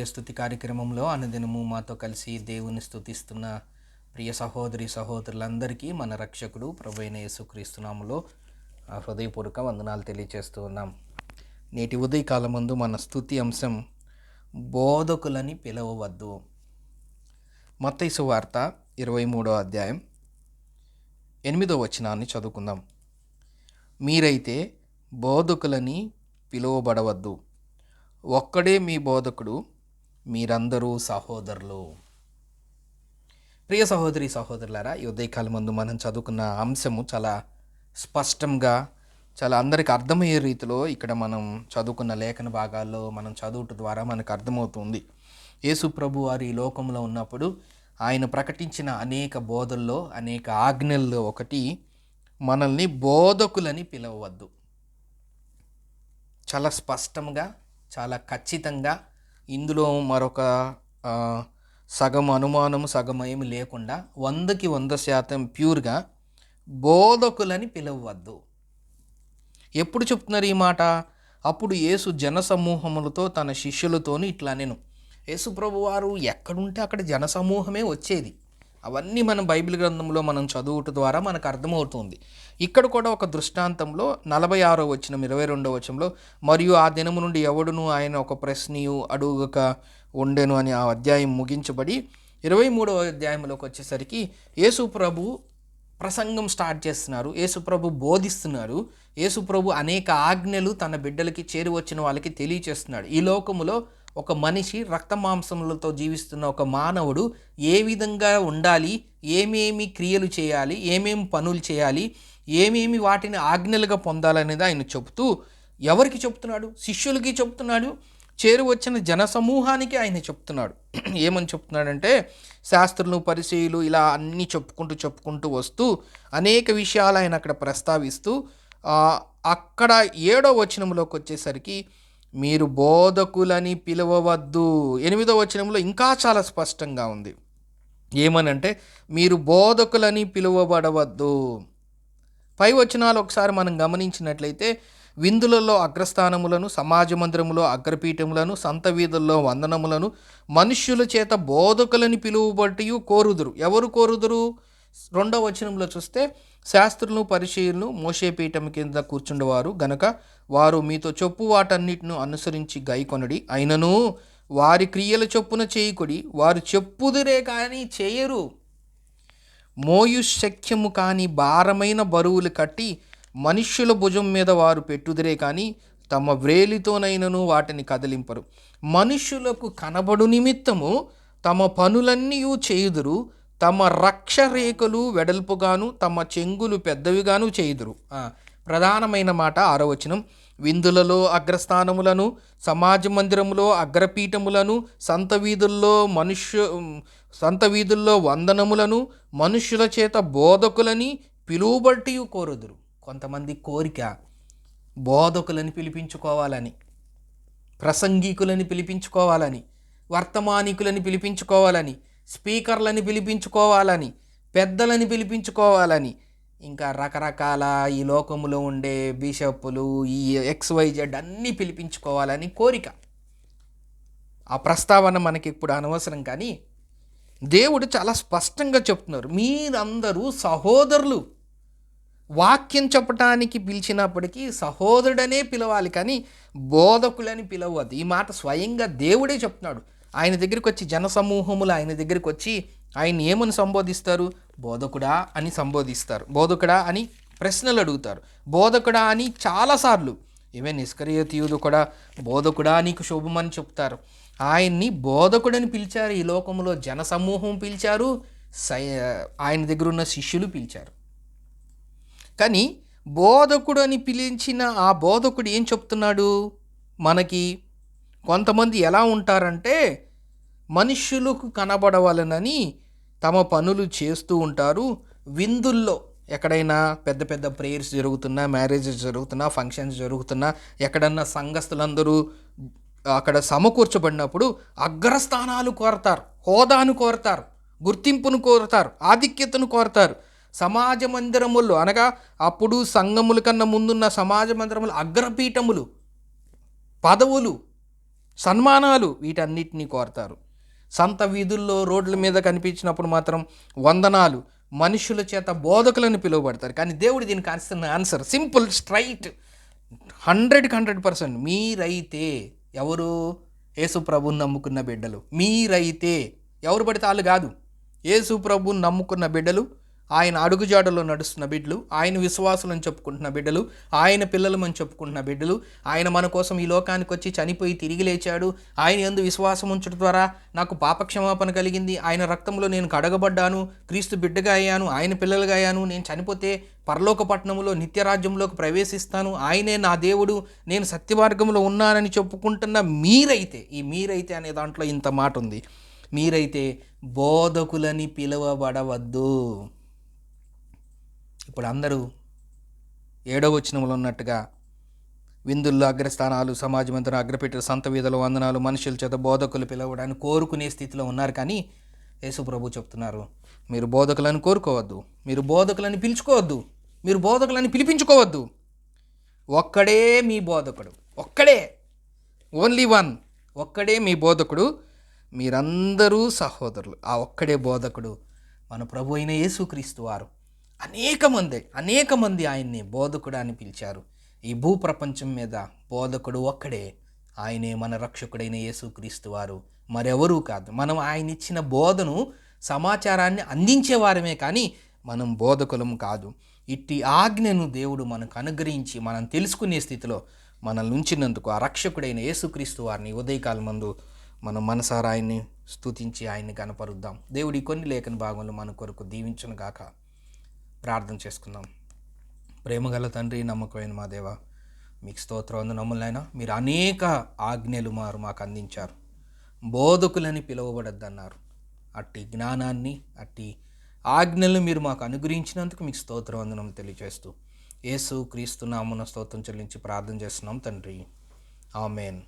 స్తుతి కార్యక్రమంలో అనుదినము మాతో కలిసి దేవుని స్తుతిస్తున్న ప్రియ సహోదరులందరికీ మన రక్షకుడు ప్రభువైన యేసుక్రీస్తు నామములో హృదయపూర్వక వందనాలు తెలియజేస్తూ ఉన్నాం. నేటి ఉదయకాలమందు మన స్తుతి అంశం బోధకులని పిలవవద్దు. మత్తయి సువార్త 23వ అధ్యాయం 8వ వచనాన్ని చదువుకుందాం. మీరైతే బోధకులని పిలువబడవద్దు, ఒక్కడే మీ బోధకుడు, మీరందరూ సహోదరులు. ప్రియ సహోదరులారా, ఈ ఉదయకాలం ముందు మనం చదువుకున్న అంశము చాలా స్పష్టంగా, చాలా అందరికి అర్థమయ్యే రీతిలో ఇక్కడ మనం చదువుకున్న లేఖన భాగాల్లో మనం చదువుట ద్వారా మనకు అర్థమవుతుంది. యేసు ప్రభు వారు ఈ లోకంలో ఉన్నప్పుడు ఆయన ప్రకటించిన అనేక బోధల్లో, అనేక ఆజ్ఞల్లో ఒకటి మనల్ని బోధకులని పిలవవద్దు. చాలా స్పష్టంగా, చాలా ఖచ్చితంగా, ఇందులో మరొక సగం అనుమానం సగం ఏమి లేకుండా 100కి 100% ప్యూర్గా బోధకులని పిలవవద్దు. ఎప్పుడు చెప్తున్నారు ఈ మాట? అప్పుడు యేసు జనసమూహములతో తన శిష్యులతోని ఇట్లా నేను యేసు ప్రభు వారు ఎక్కడుంటే అక్కడ జనసమూహమే వచ్చేది. అవన్నీ మనం బైబిల్ గ్రంథంలో మనం చదువుట ద్వారా మనకు అర్థమవుతుంది. ఇక్కడ కూడా ఒక దృష్టాంతంలో 46వ వచనం 22వ వచనంలో, మరియు ఆ దినము నుండి ఎవడును ఆయన ఒక ప్రశ్నయు అడుగక ఉండెను అని ఆ అధ్యాయం ముగించబడి 23వ అధ్యాయంలోకి వచ్చేసరికి యేసు ప్రభు ప్రసంగం స్టార్ట్ చేస్తున్నారు. యేసు ప్రభు బోధిస్తున్నారు. యేసు ప్రభు అనేక ఆజ్ఞలు తన బిడ్డలకి చేరి వచ్చిన వాళ్ళకి తెలియచేస్తున్నాడు. ఈ లోకములో ఒక మనిషి రక్త మాంసములతో జీవిస్తున్న ఒక మానవుడు ఏ విధంగా ఉండాలి, ఏమేమి క్రియలు చేయాలి, ఏమేమి పనులు చేయాలి, ఏమేమి వాటిని ఆజ్ఞలుగా పొందాలనేది ఆయన చెబుతూ ఎవరికి చెప్తున్నాడు? శిష్యులకి చెప్తున్నాడు. చేరు వచ్చిన జనసమూహానికి ఆయన చెప్తున్నాడు. ఏమని చెప్తున్నాడంటే, శాస్త్రులు పరిచయులు ఇలా అన్నీ చెప్పుకుంటూ వస్తూ అనేక విషయాలు ఆయన అక్కడ ప్రస్తావిస్తూ అక్కడ 7వ వచనంలోకి వచ్చేసరికి మీరు బోధకులని పిలవవద్దు. 8వ వచనంలో ఇంకా చాలా స్పష్టంగా ఉంది. ఏమనంటే, మీరు బోధకులని పిలువబడవద్దు. పై వచనాలు ఒకసారి మనం గమనించినట్లయితే, విందులలో అగ్రస్థానములను, సమాజ మందిరములో అగ్రపీఠములను, సంత వీధుల్లో వందనములను మనుష్యుల చేత బోధకులని పిలువబట్టి కోరుదురు. ఎవరు కోరుదురు? 2వ వచనంలో చూస్తే, శాస్త్రులను పరిచయులను మోషేపీఠం కింద కూర్చుండేవారు గనక వారు మీతో చెప్పు వాటన్నిటిను అనుసరించి గైకొనడి, అయినను వారి క్రియల చొప్పున చేయకుడి. వారు చెప్పుదురే కానీ చేయరు. మోయు శక్యము కాని భారమైన బరువులు కట్టి మనుష్యుల భుజం మీద వారు పెట్టుదురే కానీ తమ వ్రేలితోనైనను వాటిని కదిలింపరు. మనుష్యులకు కనబడు నిమిత్తము తమ పనులన్నీ చేయుదురు. తమ రక్షరేఖలు వెడల్పుగాను తమ చెంగులు పెద్దవిగాను చేయుదురు. ప్రధానమైన మాట 6వ వచనం. విందులలో అగ్రస్థానములను, సమాజ మందిరములో అగ్రపీఠములను, సంత వీధుల్లో వందనములను మనుష్యుల చేత బోధకులని పిలువబట్టి కోరుదురు. కొంతమంది కోరిక బోధకులని పిలిపించుకోవాలని, ప్రసంగికులని పిలిపించుకోవాలని, వర్తమానికులని పిలిపించుకోవాలని, స్పీకర్లని పిలిపించుకోవాలని, పెద్దలని పిలిపించుకోవాలని, ఇంకా రకరకాల ఈ లోకములో ఉండే బిషప్పులు, ఈ XYZ అన్నీ పిలిపించుకోవాలని కోరిక. ఆ ప్రస్తావన మనకి ఇప్పుడు అనవసరం. కానీ దేవుడు చాలా స్పష్టంగా చెప్తున్నారు, మీరందరూ సహోదరులు. వాక్యం చెప్పటానికి పిలిచినప్పటికీ సహోదరుడనే పిలవాలి, కానీ బోధకులని పిలవద్దు. ఈ మాట స్వయంగా దేవుడే చెప్తున్నాడు. ఆయన దగ్గరికి వచ్చి జనసమూహములు ఆయన దగ్గరికి వచ్చి ఆయన ఏమని సంబోధిస్తారు? బోధకుడా అని సంబోధిస్తారు. బోధకుడా అని ప్రశ్నలు అడుగుతారు. బోధకుడా అని చాలాసార్లు ఈవెన్ ఇస్కరియోతీయుడు కూడా బోధకుడా నీకు శుభమని చెప్తారు. ఆయన్ని బోధకుడని పిలిచారు. ఈ లోకంలో జనసమూహం పిలిచారు, ఆయన దగ్గర ఉన్న శిష్యులు పిలిచారు. కానీ బోధకుడు అని పిలిచిన ఆ బోధకుడు ఏం చెప్తున్నాడు మనకి? కొంతమంది ఎలా ఉంటారంటే, మనుష్యులకు కనబడవలనని తమ పనులు చేస్తూ ఉంటారు. విందుల్లో ఎక్కడైనా పెద్ద పెద్ద ప్రేయర్స్ జరుగుతున్నా, మ్యారేజెస్ జరుగుతున్నా, ఫంక్షన్స్ జరుగుతున్నా, ఎక్కడన్నా సంఘస్థులందరూ అక్కడ సమకూర్చబడినప్పుడు అగ్రస్థానాలు కోరతారు, హోదాను కోరతారు, గుర్తింపును కోరతారు, ఆధిక్యతను కోరతారు. సమాజ మందిరములు అనగా అప్పుడు సంఘముల కన్నా ముందున్న సమాజ మందిరములు అగ్రపీఠములు, పదవులు, సన్మానాలు వీటన్నిటినీ కోరతారు. సంత వీధుల్లో రోడ్ల మీద కనిపించినప్పుడు మాత్రం వందనాలు, మనుషుల చేత బోధకులను పిలువబడతారు. కానీ దేవుడు దీనికి ఆన్సర్ సింపుల్, స్ట్రైట్, 100% మీరైతే ఎవరు? యేసు ప్రభుని నమ్ముకున్న బిడ్డలు. మీరైతే ఎవరు పడితే వాళ్ళు కాదు. యేసు ప్రభుని నమ్ముకున్న బిడ్డలు, ఆయన అడుగుజాడలో నడుస్తున్న బిడ్డలు, ఆయన విశ్వాసులను చెప్పుకుంటున్న బిడ్డలు, ఆయన పిల్లలమని చెప్పుకుంటున్న బిడ్డలు, ఆయన మన కోసం ఈ లోకానికి వచ్చి చనిపోయి తిరిగి లేచాడు, ఆయన యందు విశ్వాసం ఉంచడం ద్వారా నాకు పాపక్షమాపణ కలిగింది, ఆయన రక్తంలో నేను కడగబడ్డాను, క్రీస్తు బిడ్డగా అయ్యాను, ఆయన పిల్లలుగా అయ్యాను, నేను చనిపోతే పరలోక పట్టణంలో నిత్యరాజ్యంలోకి ప్రవేశిస్తాను, ఆయనే నా దేవుడు, నేను సత్యమార్గంలో ఉన్నానని చెప్పుకుంటున్న మీరైతే, ఈ మీరైతే అనే దాంట్లో ఇంత మాట ఉంది, మీరైతే బోధకులని పిలువబడవద్దు. ఇప్పుడు అందరూ 7వ వచనంలో ఉన్నట్టుగా విందుల్లో అగ్రస్థానాలు, సమాజమంతరం అగ్రపెట్టిన సంత వీధుల వందనాలు, మనుషుల చేత బోధకులు పిలవడానికి కోరుకునే స్థితిలో ఉన్నారు. కానీ యేసు ప్రభు చెప్తున్నారు, మీరు బోధకులను కోరుకోవద్దు, మీరు బోధకులని పిలుచుకోవద్దు, మీరు బోధకులని పిలిపించుకోవద్దు. ఒక్కడే మీ బోధకుడు, ఒక్కడే, ఓన్లీ వన్, ఒక్కడే మీ బోధకుడు, మీరందరూ సహోదరులు. ఆ ఒక్కడే బోధకుడు మన ప్రభు అయిన యేసుక్రీస్తు వారు. అనేక మంది ఆయన్ని బోధకుడు అని పిలిచారు. ఈ భూప్రపంచం మీద బోధకుడు ఒక్కడే, ఆయనే మన రక్షకుడైన యేసుక్రీస్తు వారు, మరెవరూ కాదు. మనం ఆయన ఇచ్చిన బోధను, సమాచారాన్ని అందించేవారమే కానీ మనం బోధకులం కాదు. ఇట్టి ఆజ్ఞను దేవుడు మనకు అనుగ్రహించి మనం తెలుసుకునే స్థితిలో మనల్ని ఉంచినందుకు ఆ రక్షకుడైన యేసుక్రీస్తు వారిని ఉదయకాలం ముందు మనం మనసారా ఆయన్ని స్తుతించి ఆయన్ని కనపరుద్దాం. దేవుడి కొన్ని లేఖన భాగంలో మన కొరకు దీవించును గాక. ప్రార్థన చేసుకుందాం. ప్రేమగల తండ్రి, నమ్మకమైన మా దేవ, మీకు స్తోత్రం. నమ్ములైనా మీరు అనేక ఆజ్ఞలు మాకు అందించారు. బోధకులని పిలువబడద్దన్నారు. అట్టి జ్ఞానాన్ని, అట్టి ఆజ్ఞలను మీరు మాకు అనుగ్రహించినందుకు మీకు స్తోత్రం వందనం తెలియజేస్తూ యేసు క్రీస్తు నామమున స్తోత్రం చెల్లించి ప్రార్థన చేస్తున్నాం తండ్రి. ఆమేన్.